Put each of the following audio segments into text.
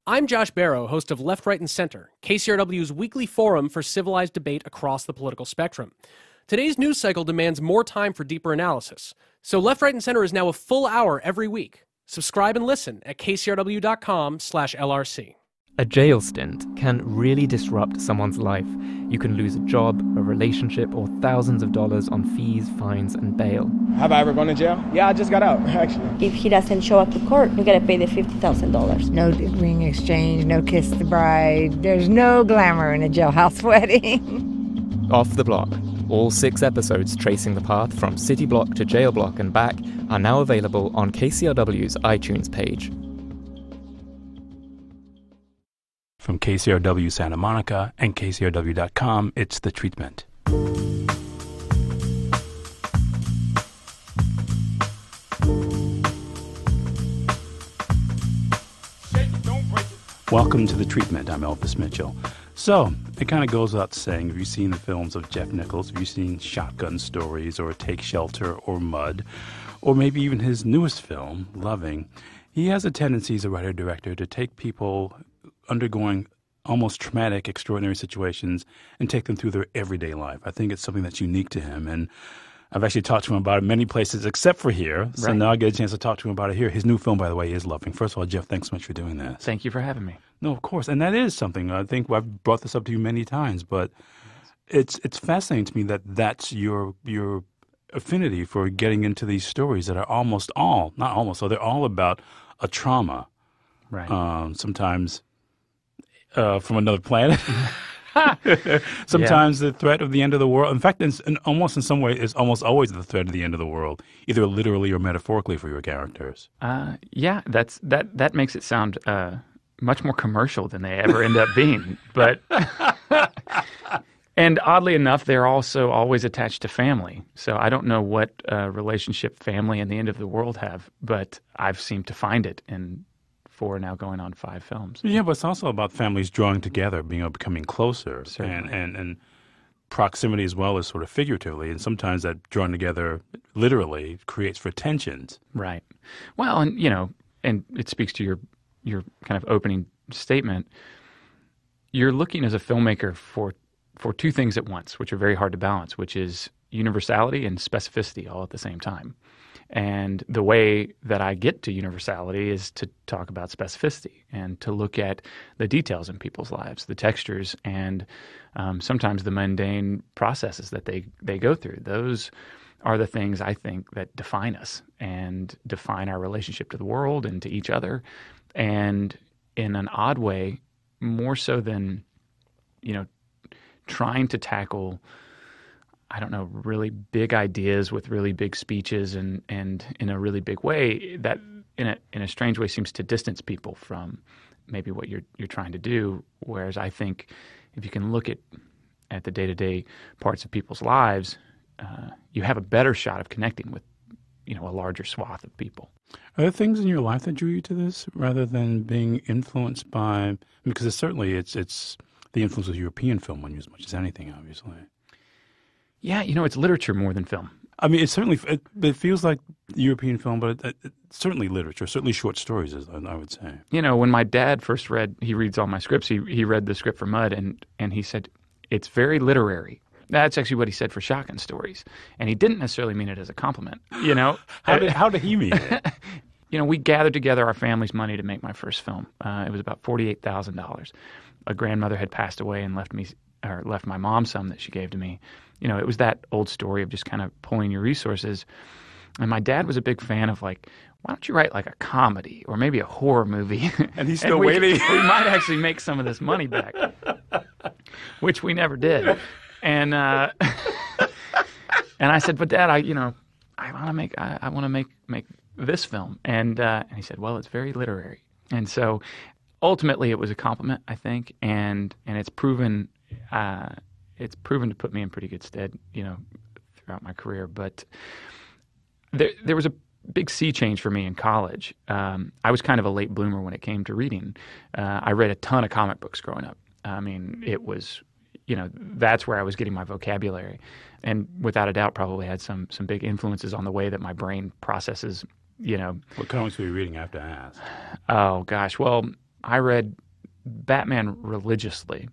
I'm Josh Barrow, host of Left, Right, and Center, KCRW's weekly forum for civilized debate across the political spectrum. Today's news cycle demands more time for deeper analysis, so Left, Right, and Center is now a full hour every week. Subscribe and listen at kcrw.com/LRC. A jail stint can really disrupt someone's life. You can lose a job, a relationship, or thousands of dollars on fees, fines, and bail. Have I ever gone to jail? Yeah, I just got out, actually. If he doesn't show up to court, you gotta pay the $50,000. No ring exchange, no kiss the bride. There's no glamour in a jailhouse wedding. Off the Block. All 6 episodes tracing the path from city block to jail block and back are now available on KCRW's iTunes page. From KCRW Santa Monica and KCRW.com, it's The Treatment. Welcome to The Treatment. I'm Elvis Mitchell. So, it kind of goes without saying, have you seen the films of Jeff Nichols? Have you seen Shotgun Stories or Take Shelter or Mud? Or maybe even his newest film, Loving. He has a tendency as a writer-director to take people undergoing almost traumatic, extraordinary situations and take them through their everyday life. I think it's something that's unique to him, and I've actually talked to him about it many places except for here, so now I get a chance to talk to him about it here. His new film, by the way, is Loving. First of all, Jeff, thanks so much for doing this. Thank you for having me. No, of course, and that is something. I think I've brought this up to you many times, but it's fascinating to me that that's your affinity for getting into these stories that are they're all about a trauma. Right. Sometimes from another planet. Sometimes the threat of the end of the world. In fact, in some way, it's almost always the threat of the end of the world, either literally or metaphorically for your characters. That makes it sound much more commercial than they ever end up being. But and oddly enough, they're also always attached to family. So I don't know what relationship family and the end of the world have, but I've seemed to find it in 4, now going on 5 films. Yeah, but it's also about families drawing together, becoming closer, and proximity as well as sort of figuratively. And sometimes that drawing together literally creates for tensions. Right. Well, and it speaks to your kind of opening statement. You're looking as a filmmaker for 2 things at once, which are very hard to balance, which is universality and specificity all at the same time. And the way that I get to universality is to talk about specificity and to look at the details in people's lives, the textures, and sometimes the mundane processes that they go through. Those are the things I think that define us and define our relationship to the world and to each other. And in an odd way, more so than, trying to tackle, I don't know, really big ideas with really big speeches and in a really big way, that in a strange way seems to distance people from maybe what you're trying to do. Whereas I think if you can look at the day-to-day parts of people's lives, you have a better shot of connecting with a larger swath of people. Are there things in your life that drew you to this rather than being influenced by, because it's the influence of European film on you as much as anything, obviously. Yeah, it's literature more than film. I mean, it feels like European film, but it's certainly literature, certainly short stories, I would say. When my dad first he reads all my scripts, he read the script for Mud, and he said, it's very literary. That's actually what he said for Shotgun Stories. And he didn't necessarily mean it as a compliment, How did he mean it? We gathered together our family's money to make my first film. It was about $48,000. A grandmother had passed away and left my mom some that she gave to me. It was that old story of just kind of pulling your resources. And my dad was a big fan of why don't you write like a comedy or maybe a horror movie? And he's still waiting. We might actually make some of this money back, which we never did. And and I said, but Dad, I want to make this film. And he said, well, it's very literary. And so ultimately it was a compliment, I think, and it's proven to put me in pretty good stead, throughout my career. But there was a big sea change for me in college. I was kind of a late bloomer when it came to reading. I read a ton of comic books growing up. I mean, it was, that's where I was getting my vocabulary, and without a doubt probably had some big influences on the way that my brain processes, What comics were you reading? I have to ask. Oh, gosh. Well, I read Batman religiously,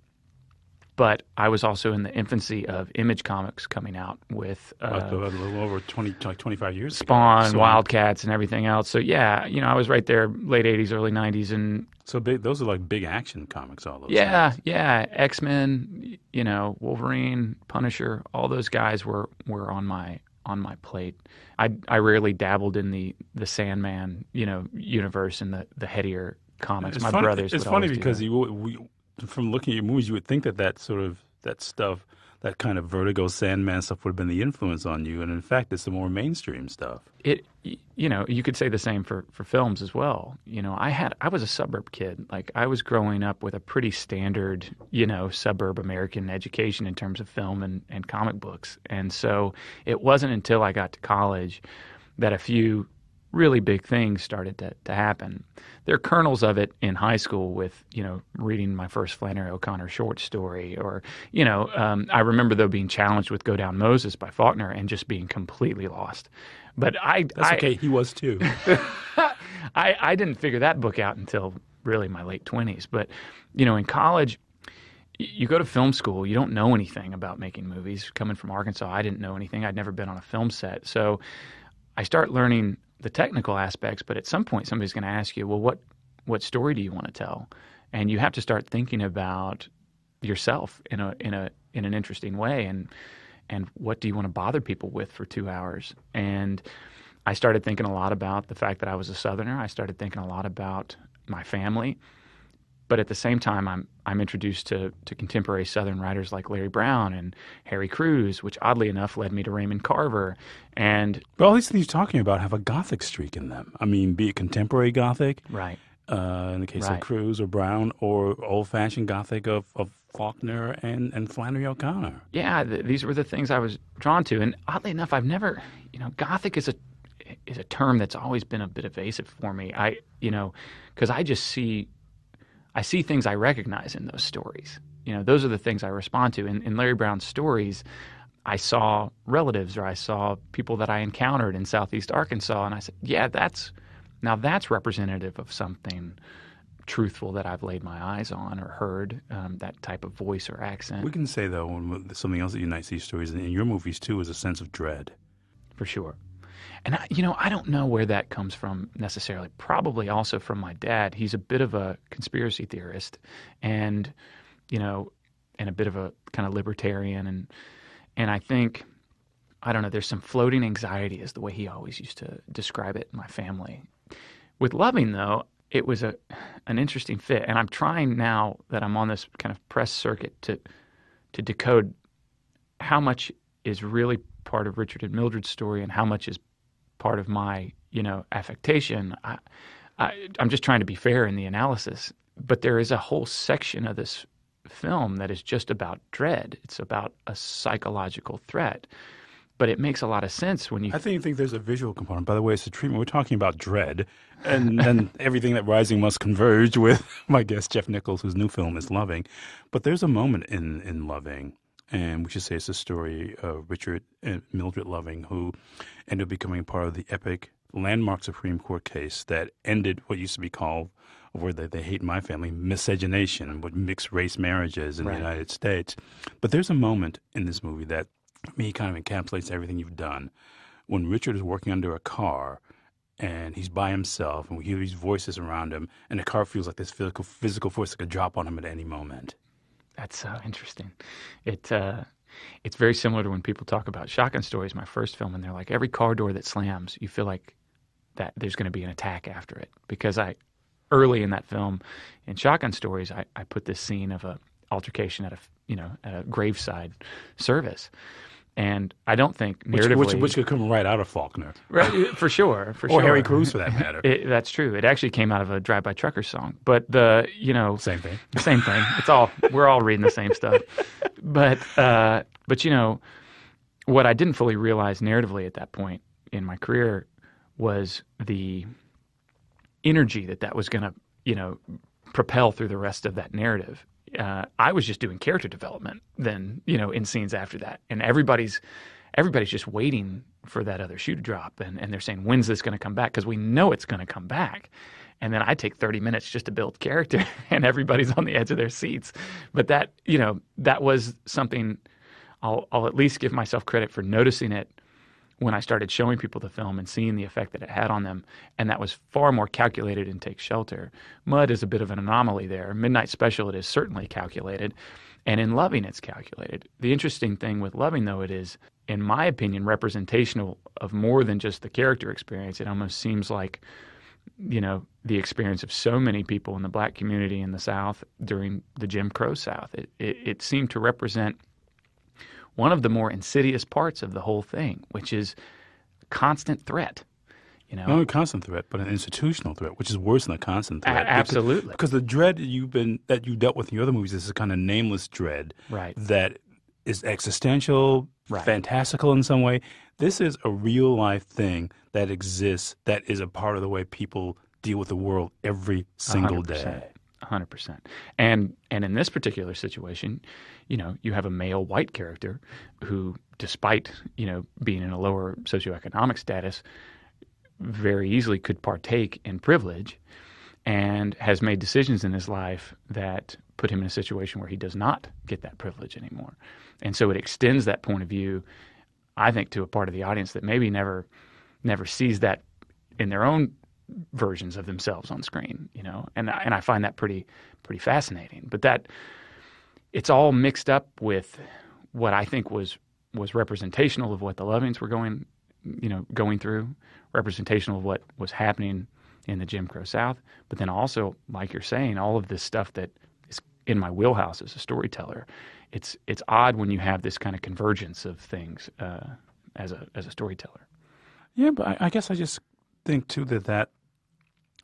but I was also in the infancy of Image Comics coming out with a little over 25 years Spawn, ago. Wildcats, and everything else. So yeah, I was right there, late 80s, early 90s, and so those are like big action comics, all those. Yeah, things. yeah, X-Men, Wolverine, Punisher, all those guys were on my plate. I rarely dabbled in the Sandman, universe and the headier comics. It's My funny, brothers. It's would funny always do because that. From looking at your movies, you would think that stuff, that kind of Vertigo, Sandman stuff would have been the influence on you, and in fact, it's the more mainstream stuff. You could say the same for films as well. I was a suburb kid. Like, I was growing up with a pretty standard, suburb American education in terms of film and comic books, and so it wasn't until I got to college that a few really big things started to happen. There are kernels of it in high school with, reading my first Flannery O'Connor short story, or, I remember, though, being challenged with Go Down Moses by Faulkner and just being completely lost. But That's okay, he was too. I didn't figure that book out until really my late 20s. But, in college, you go to film school, you don't know anything about making movies. Coming from Arkansas, I didn't know anything. I'd never been on a film set. So I start learning the technical aspects, but at some point somebody's going to ask you, well, what story do you want to tell? And you have to start thinking about yourself in an interesting way, and what do you want to bother people with for 2 hours? And I started thinking a lot about the fact that I was a Southerner. I started thinking a lot about my family. But at the same time, I'm introduced to contemporary Southern writers like Larry Brown and Harry Crews, which oddly enough led me to Raymond Carver. But all these things you're talking about have a Gothic streak in them. I mean, be it contemporary Gothic, right? In the case of Crews or Brown, or old-fashioned Gothic of Faulkner and Flannery O'Connor. Yeah, these were the things I was drawn to. And oddly enough, I've never, Gothic is a term that's always been a bit evasive for me. Because I see things I recognize in those stories. Those are the things I respond to. In Larry Brown's stories, I saw relatives, or I saw people that I encountered in Southeast Arkansas, and I said, yeah, that's representative of something truthful that I've laid my eyes on or heard, that type of voice or accent. We can say, though, something else that unites these stories, and in your movies, too, is a sense of dread. For sure. And, I don't know where that comes from necessarily. Probably also from my dad. He's a bit of a conspiracy theorist and a bit of a kind of libertarian. And I think, I don't know, there's some floating anxiety is the way he always used to describe it in my family. With Loving, though, it was an interesting fit. And I'm trying now that I'm on this kind of press circuit to decode how much is really part of Richard and Mildred's story and how much is part of my, affectation. I'm just trying to be fair in the analysis. But there is a whole section of this film that is just about dread. It's about a psychological threat. But it makes a lot of sense when you... I think there's a visual component. By the way, it's a treatment. We're talking about dread and everything that Rising must converge with my guest, Jeff Nichols, whose new film is Loving. But there's a moment in Loving, and we should say it's the story of Richard and Mildred Loving, who ended up becoming part of the epic landmark Supreme Court case that ended what used to be called, a word that they hate in my family, miscegenation, with mixed race marriages in the United States. But there's a moment in this movie that, for me, kind of encapsulates everything you've done. When Richard is working under a car and he's by himself and we hear these voices around him and the car feels like this physical force that could drop on him at any moment. That's interesting. It's very similar to when people talk about Shotgun Stories, my first film, and they're like, every car door that slams, you feel like that there's going to be an attack after it. Because early in that film, in Shotgun Stories, I put this scene of a altercation at a graveside service. And I don't think narratively... Which could come right out of Faulkner. Right, for sure. Or Harry Crews, for that matter. That's true. It actually came out of a Drive-By Truckers song. But Same thing. Same thing. We're all reading the same stuff. But what I didn't fully realize narratively at that point in my career was the energy that was going to, propel through the rest of that narrative. I was just doing character development then, in scenes after that. And everybody's just waiting for that other shoe to drop. And they're saying, when's this going to come back? Because we know it's going to come back. And then I take 30 minutes just to build character, and everybody's on the edge of their seats. But that, that was something I'll at least give myself credit for noticing it when I started showing people the film and seeing the effect that it had on them. And that was far more calculated in Take Shelter. Mud is a bit of an anomaly there. Midnight Special, it is certainly calculated. And in Loving, it's calculated. The interesting thing with Loving, though, it is, in my opinion, representational of more than just the character experience. It almost seems like, the experience of so many people in the black community in the South during the Jim Crow South. It seemed to represent one of the more insidious parts of the whole thing, which is constant threat. Not only a constant threat, but an institutional threat, which is worse than a constant threat. Absolutely. Because the dread that you dealt with in your other movies is a kind of nameless dread that is existential, fantastical in some way. This is a real life thing that exists, that is a part of the way people deal with the world every single 100%, day. 100%. And in this particular situation, you have a male white character who, despite, being in a lower socioeconomic status, very easily could partake in privilege and has made decisions in his life that put him in a situation where he does not get that privilege anymore. And so it extends that point of view, I think, to a part of the audience that maybe never sees that in their own versions of themselves on screen, and I find that pretty fascinating. But that it's all mixed up with what I think was representational of what the Lovings were going through, representational of what was happening in the Jim Crow South, but then also, like you're saying, all of this stuff that is in my wheelhouse as a storyteller. It's odd when you have this kind of convergence of things as a storyteller. Yeah, but I guess I just think too that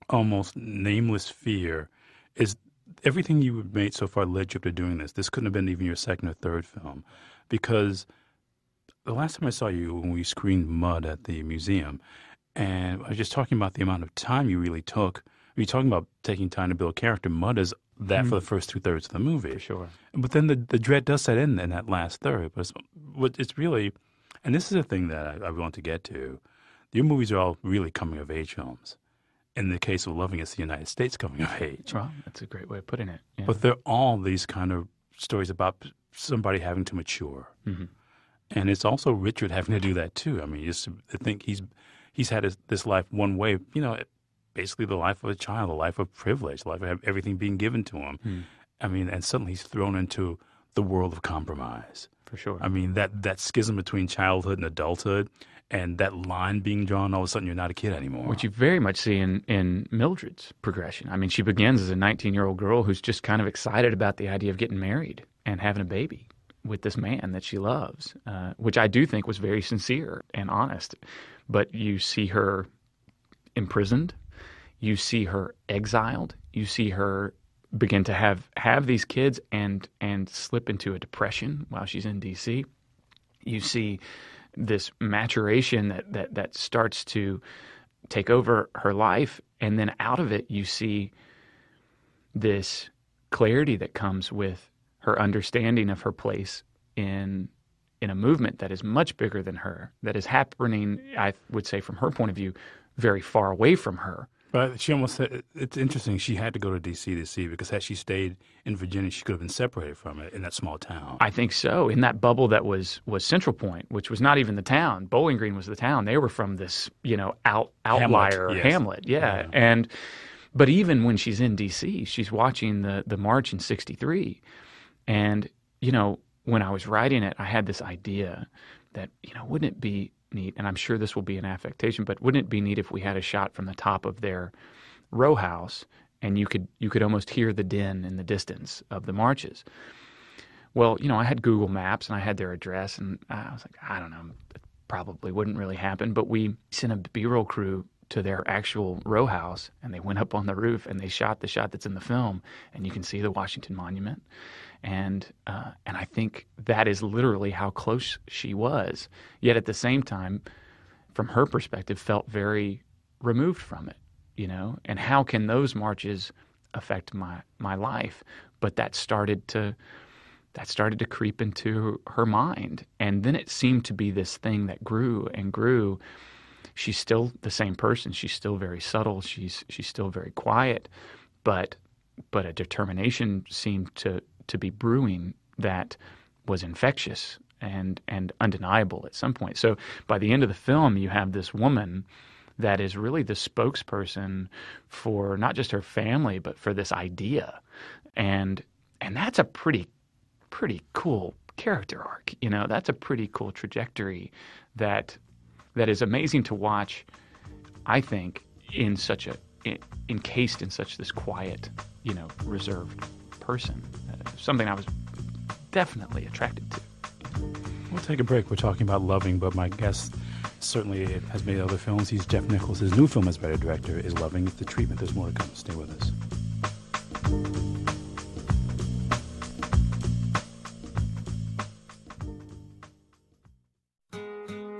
almost nameless fear is everything you've made so far led you up to doing this. This couldn't have been even your second or third film, because the last time I saw you, when we screened Mud at the museum, and I was just talking about the amount of time you really took. You're talking about taking time to build character. Mud is that for the first 2/3 of the movie. For sure. But then the dread does set in that last third. But it's really, and this is a thing that I want to get to, your movies are all really coming-of-age films. In the case of Loving, it's the United States coming of age. Well, that's a great way of putting it. Yeah. But they're all these kind of stories about somebody having to mature. Mm-hmm. And it's also Richard having to do that too. I mean, just to think he's had this life one way, basically the life of a child, a life of privilege, a life of everything being given to him. Mm. I mean, and suddenly he's thrown into the world of compromise. For sure. I mean, that schism between childhood and adulthood, and that line being drawn, all of a sudden you're not a kid anymore. Which you very much see in Mildred's progression. I mean, she begins as a 19-year-old girl who's just kind of excited about the idea of getting married and having a baby with this man that she loves, which I do think was very sincere and honest. But you see her imprisoned. You see her exiled. You see her begin to have these kids and slip into a depression while she's in D.C. You see this maturation that starts to take over her life, and then out of it you see this clarity that comes with her understanding of her place in a movement that is much bigger than her, that is happening, I would say from her point of view, very far away from her. But she almost said, it's interesting, she had to go to D.C. to see, because had she stayed in Virginia, she could have been separated from it in that small town. I think so. In that bubble that was Central Point, which was not even the town. Bowling Green was the town. They were from this, outlier Hamlet. Yeah. But even when she's in D.C., she's watching the march in '63. And, when I was writing it, I had this idea that, wouldn't it be neat, and I'm sure this will be an affectation, but wouldn't it be neat if we had a shot from the top of their row house and you could almost hear the din in the distance of the marches? Well, I had Google Maps and I had their address, and I was like, I don't know, it probably wouldn't really happen. But we sent a B-roll crew to their actual row house, and they went up on the roof and they shot the shot that's in the film, and you can see the Washington Monument. And I think that is literally how close she was. Yet at the same time, from her perspective, felt very removed from it, And how can those marches affect my life? But that started to creep into her mind, and then it seemed to be this thing that grew and grew. she's still the same person. She's still very subtle. She's still very quiet, but a determination seemed to be brewing that was infectious and undeniable at some point. So by the end of the film, you have this woman that is really the spokesperson for not just her family, but for this idea. And that's a pretty cool character arc. You know, that's a pretty cool trajectory that is amazing to watch, I think, encased in such this quiet, you know, reserved person. Something I was definitely attracted to. We'll take a break. We're talking about Loving, but my guest certainly has made other films. He's Jeff Nichols. His new film as writer director is Loving. The Treatment. There's more to come. Stay with us.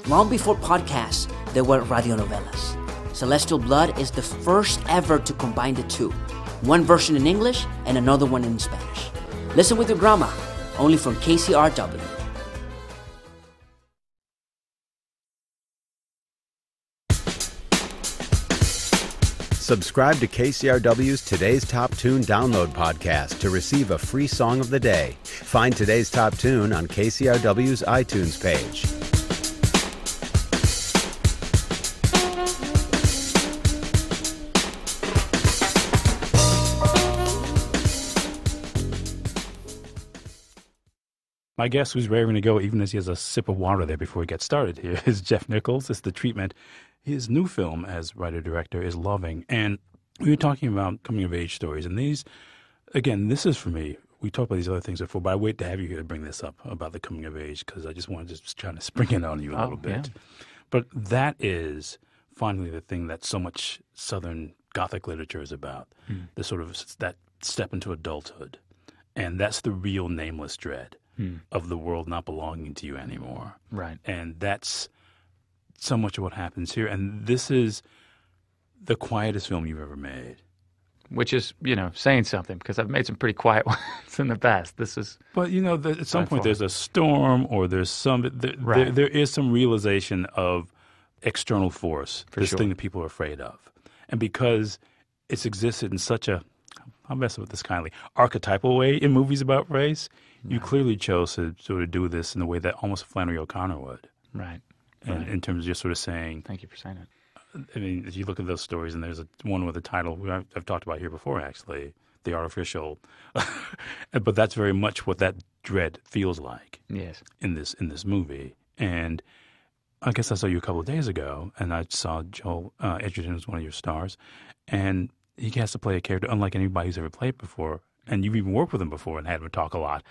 Long before podcasts, there were radionovelas. Celestial Blood is the first ever to combine the two. One version in English and another one in Spanish. Listen with your grandma, only from KCRW. Subscribe to KCRW's Today's Top Tune download podcast to receive a free song of the day. Find Today's Top Tune on KCRW's iTunes page. My guest, who's raring to go even as he has a sip of water there before he gets started here, is Jeff Nichols. It's The Treatment. His new film as writer-director is Loving. And we were talking about coming-of-age stories. And these, again, this is for me. We talked about these other things before, but I wait to have you here to bring this up about the coming-of-age because I just wanted to just try to spring it on you a little bit. Yeah. But that is finally the thing that so much Southern Gothic literature is about, the sort of that step into adulthood. And that's the real nameless dread. Of the world not belonging to you anymore. Right. And that's so much of what happens here. And this is the quietest film you've ever made. Which is, you know, saying something because I've made some pretty quiet ones in the past. This is... But, you know, at some point there's a storm or there's there is some realization of external force, this thing that people are afraid of. And because it's existed in such a, I'll mess with this kindly, archetypal way in movies about race, you clearly chose to sort of do this in the way that almost Flannery O'Connor would. Right. And in terms of just sort of saying... Thank you for saying it. I mean, if you look at those stories, and there's one with a title I've talked about here before, actually, The Artificial. But that's very much what that dread feels like. Yes. In this movie. And I guess I saw you a couple of days ago, and I saw Joel Edgerton as one of your stars, and he has to play a character unlike anybody who's ever played before. And you've even worked with him before and had him talk a lot.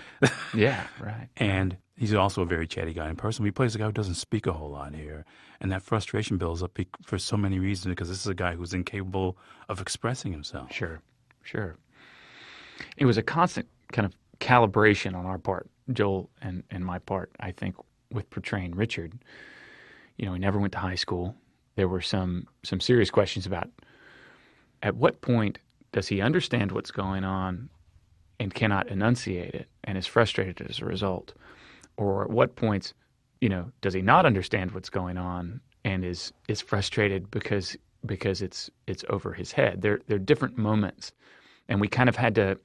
Yeah, right. And he's also a very chatty guy in person. He plays a guy who doesn't speak a whole lot here. And that frustration builds up for so many reasons because this is a guy who's incapable of expressing himself. Sure. It was a constant kind of calibration on our part, Joel and my part, I think, with portraying Richard. You know, he never went to high school. There were some serious questions about at what point does he understand what's going on and cannot enunciate it and is frustrated as a result? Or at what points, you know, does he not understand what's going on and is frustrated because it's over his head? There are different moments, and we kind of had to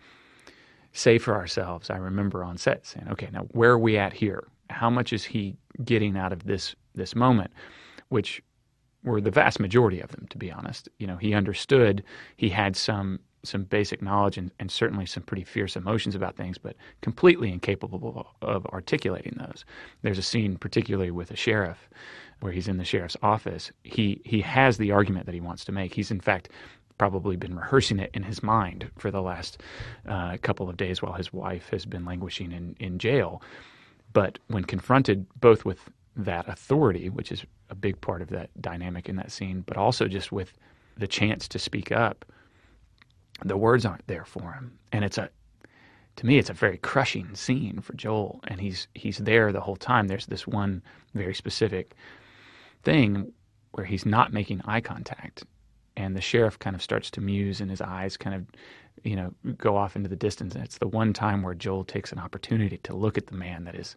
say for ourselves, I remember on set saying, okay, now where are we at here? How much is he getting out of this moment? Which were the vast majority of them, to be honest. You know, he understood, he had some basic knowledge and certainly some pretty fierce emotions about things, but completely incapable of articulating those. There's a scene particularly with a sheriff where he's in the sheriff's office. He has the argument that he wants to make. He's in fact probably been rehearsing it in his mind for the last couple of days while his wife has been languishing in jail. But when confronted both with that authority, which is a big part of that dynamic in that scene, but also just with the chance to speak up, the words aren't there for him. And to me, it's a very crushing scene for Joel. And he's there the whole time. There's this one very specific thing where he's not making eye contact. and the sheriff kind of starts to muse, and his eyes kind of, go off into the distance. And it's the one time where Joel takes an opportunity to look at the man that is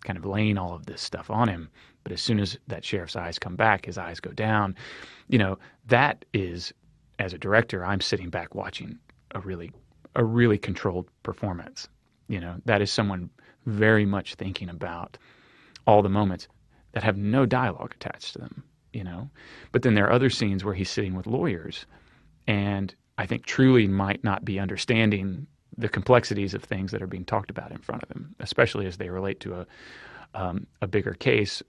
kind of laying all of this stuff on him. But as soon as that sheriff's eyes come back, his eyes go down. That is, as a director, I'm sitting back watching a really controlled performance. That is someone very much thinking about all the moments that have no dialogue attached to them, But then there are other scenes where he's sitting with lawyers, and I think truly might not be understanding the complexities of things that are being talked about in front of him, especially as they relate to a bigger case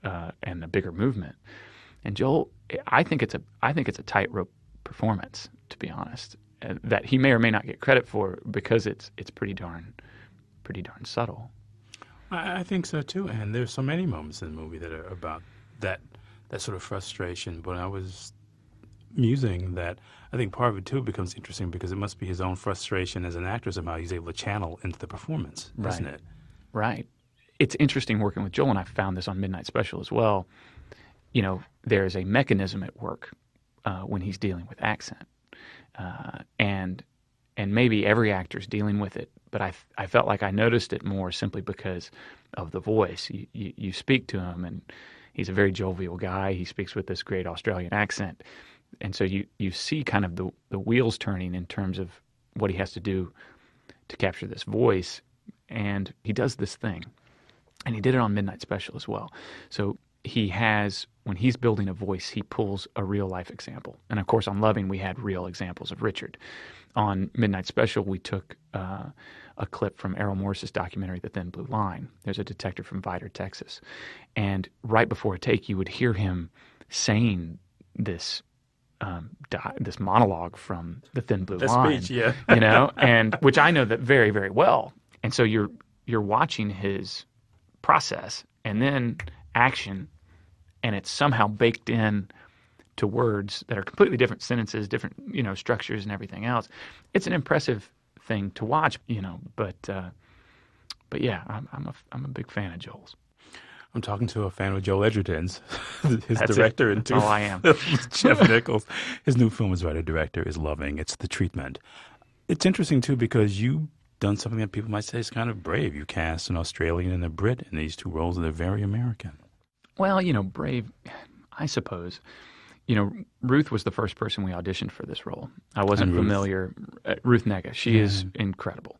and a bigger movement. And Joel, I think it's a tightrope performance, to be honest, that he may or may not get credit for because it's pretty darn subtle. I think so too, and there's so many moments in the movie that are about that sort of frustration. But I was musing that I think part of it too becomes interesting because it must be his own frustration as an actor somehow he's able to channel into the performance, doesn't it? Right. It's interesting working with Joel, and I found this on Midnight Special as well. There's a mechanism at work when he's dealing with accent, and maybe every actor's dealing with it, but I felt like I noticed it more simply because of the voice. You speak to him, and he's a very jovial guy. He speaks with this great Australian accent. And so you see kind of the wheels turning in terms of what he has to do to capture this voice. And he does this thing. And he did it on Midnight Special as well. So when he's building a voice, he pulls a real life example. And of course, on Loving, we had real examples of Richard. On Midnight Special, we took a clip from Errol Morris's documentary, The Thin Blue Line. There's a detective from Vidor, Texas. And right before a take, you would hear him saying this monologue from The Thin Blue Line. Speech, yeah. And which I know that very, very well. And so you're watching his process and then action, and it's somehow baked in to words that are completely different sentences, different, structures and everything else. It's an impressive thing to watch, but yeah, I'm a big fan of Joel's. I'm talking to a fan of Joel Edgerton's, his That's director it. in two That's all I am. Jeff Nichols. His new film as writer-director is Loving. It's The Treatment. It's interesting, too, because you've done something that people might say is kind of brave. You cast an Australian and a Brit in these two roles, and they're very American. Well, brave, I suppose. Ruth was the first person we auditioned for this role. I wasn't familiar. Ruth Negga. She is incredible.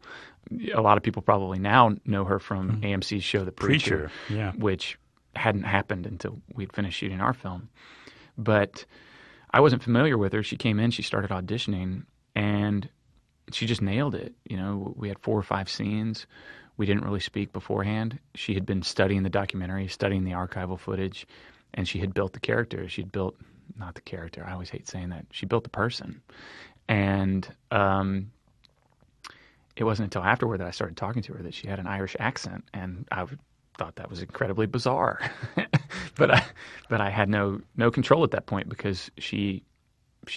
A lot of people probably now know her from AMC's show The Preacher, which hadn't happened until we'd finished shooting our film. But I wasn't familiar with her. She came in, she started auditioning, and she just nailed it. We had 4 or 5 scenes. We didn't really speak beforehand. She had been studying the documentary, studying the archival footage, and she had built the character. She'd built, not the character, I always hate saying that. She built the person. And it wasn't until afterward that I started talking to her that she had an Irish accent, and I thought that was incredibly bizarre. but I had no control at that point because she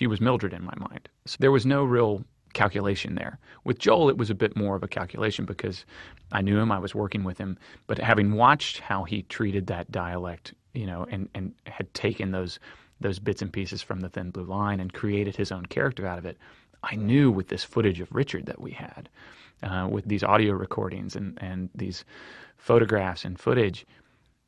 was Mildred in my mind. So there was no real calculation there. With Joel, it was a bit more of a calculation because I knew him, I was working with him, but having watched how he treated that dialect, and had taken those bits and pieces from The Thin Blue Line and created his own character out of it, I knew with this footage of Richard that we had, with these audio recordings and these photographs and footage,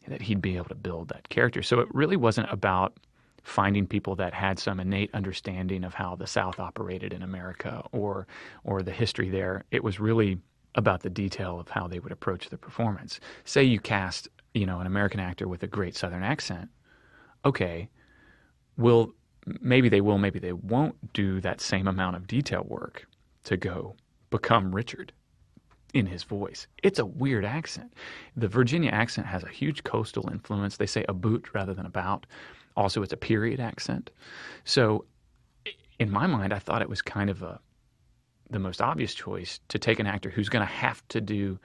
that he'd be able to build that character. So it really wasn't about finding people that had some innate understanding of how the South operated in America or the history there. It was really about the detail of how they would approach the performance. Say you cast, an American actor with a great Southern accent. Okay, maybe they will, maybe they won't do that same amount of detail work to go become Richard in his voice. It's a weird accent. The Virginia accent has a huge coastal influence. They say about rather than about. Also, it's a period accent. So in my mind, I thought it was kind of the most obvious choice to take an actor who's going to have to do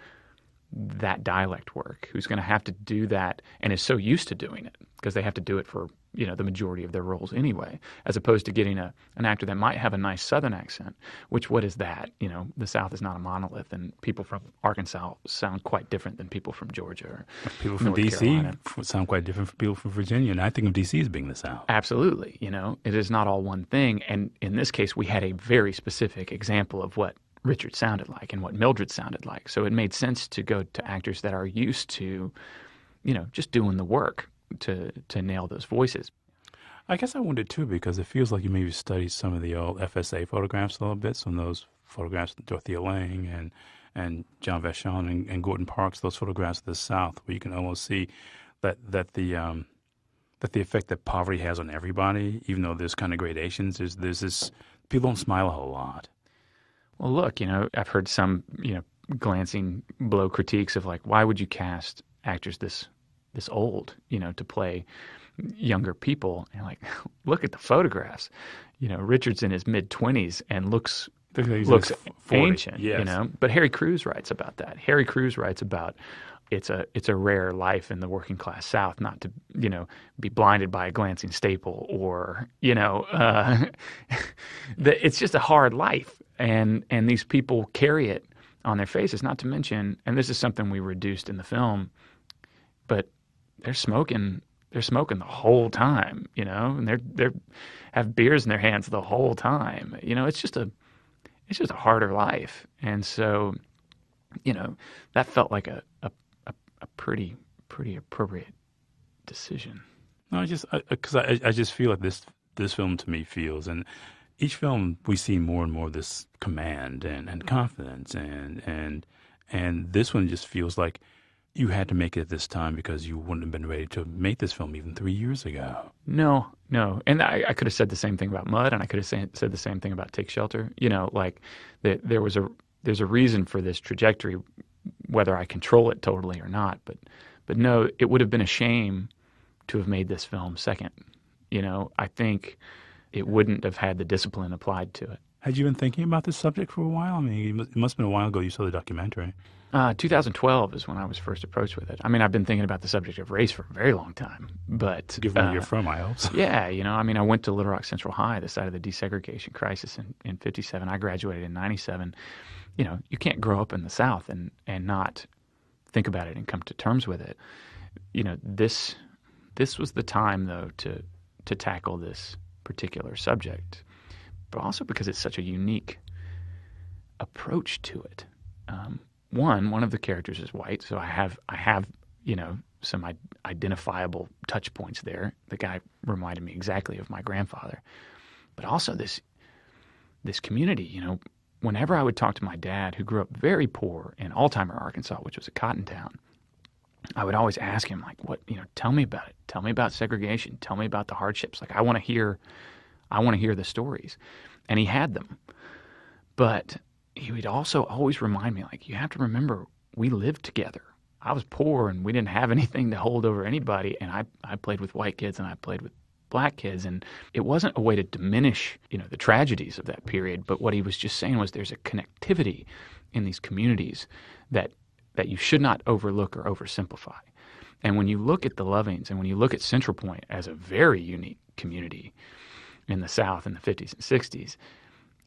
that dialect work, who's going to have to do that and is so used to doing it because they have to do it for, the majority of their roles anyway, as opposed to getting an actor that might have a nice Southern accent, which what is that? The South is not a monolith, and people from Arkansas sound quite different than people from Georgia or people from North D.C. Carolina. sound quite different from people from Virginia, and I think of D.C. as being the South. Absolutely. It is not all one thing, and in this case, we had a very specific example of what Richard sounded like and what Mildred sounded like. So it made sense to go to actors that are used to, just doing the work to nail those voices. I guess I wondered too, because it feels like you maybe studied some of the old FSA photographs a little bit, some of those photographs of Dorothea Lange and John Vachon and Gordon Parks, those photographs of the South, where you can almost see that the effect that poverty has on everybody, even though there's kind of gradations, there's this, people don't smile a whole lot. Well, look, I've heard some, glancing below critiques of like, why would you cast actors this old, to play younger people? And like, look at the photographs. Richard's in his mid-20s and looks 40, ancient, yes. But Harry Crews writes about that. Harry Crews writes about it's a rare life in the working class South not to, be blinded by a glancing staple or, it's just a hard life. And these people carry it on their faces, not to mention, and this is something we reduced in the film, but they're smoking the whole time, and they're have beers in their hands the whole time. It's just a harder life. And so, that felt like a pretty appropriate decision. No, I just feel like this film to me feels, and each film we see more and more of this command and confidence, and this one just feels like you had to make it at this time because you wouldn't have been ready to make this film even 3 years ago. No. And I could have said the same thing about Mud, and I could have said the same thing about Take Shelter. There's a reason for this trajectory, whether I control it totally or not. But no, it would have been a shame to have made this film second. I think it wouldn't have had the discipline applied to it. Had you been thinking about this subject for a while? I mean, it must have been a while ago you saw the documentary. 2012 is when I was first approached with it. I mean, I've been thinking about the subject of race for a very long time. But given where you're from, I hope so. Yeah, I went to Little Rock Central High, the site of the desegregation crisis in 57. I graduated in 97. You can't grow up in the South and not think about it and come to terms with it. This was the time, though, to tackle this particular subject, but also because it's such a unique approach to it. One of the characters is white, so I have some identifiable touch points there. The guy reminded me exactly of my grandfather, but also this community. Whenever I would talk to my dad, who grew up very poor in Altimer, Arkansas, which was a cotton town, I would always ask him, like, tell me about it. Tell me about segregation. Tell me about the hardships. Like, I want to hear the stories. And he had them. But he would also always remind me, like, you have to remember, we lived together. I was poor and we didn't have anything to hold over anybody. And I played with white kids and I played with black kids. And it wasn't a way to diminish, the tragedies of that period. But what he was just saying was there's a connectivity in these communities that you should not overlook or oversimplify. And when you look at the Lovings and when you look at Central Point as a very unique community in the South in the 50s and 60s,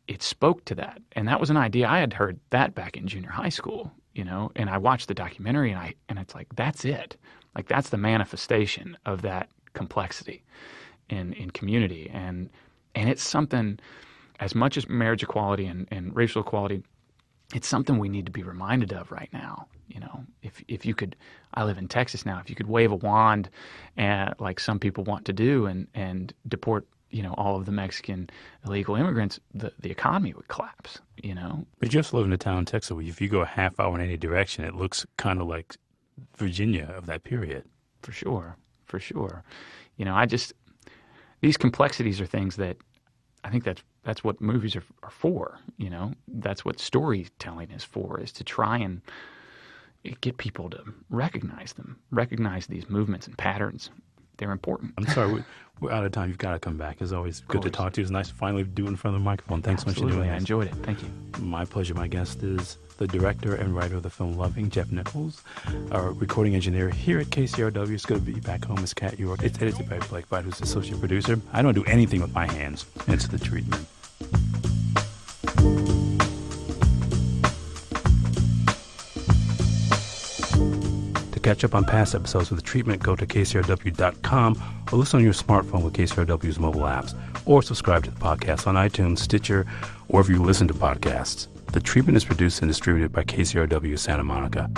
it spoke to that. And that was an idea. I had heard that back in junior high school, and I watched the documentary and it's like, that's it. Like, that's the manifestation of that complexity in community. And it's something, as much as marriage equality and racial equality, it's something we need to be reminded of right now. If you could, I live in Texas now, if you could wave a wand like some people want to do and deport, all of the Mexican illegal immigrants, the economy would collapse, But you also live in a town in Texas where if you go a half hour in any direction, it looks kind of like Virginia of that period. For sure. These complexities are things that I think that's what movies are for, That's what storytelling is for, is to try and get people to recognize them, recognize these movements and patterns they're important. I'm sorry, we're out of time. You've got to come back. It's always good to talk to you. It's nice to finally do it in front of the microphone. Thanks so much for doing this. I enjoyed it. Thank you. My pleasure. My guest is the director and writer of the film Loving, Jeff Nichols, our recording engineer here at KCRW. It's going to be back home is Kat York. It's edited by Blake White, who's the associate producer. I don't do anything with my hands. It's The Treatment. To catch up on past episodes of The Treatment, go to KCRW.com or listen on your smartphone with KCRW's mobile apps, or subscribe to the podcast on iTunes, Stitcher, or wherever you listen to podcasts. The Treatment is produced and distributed by KCRW Santa Monica.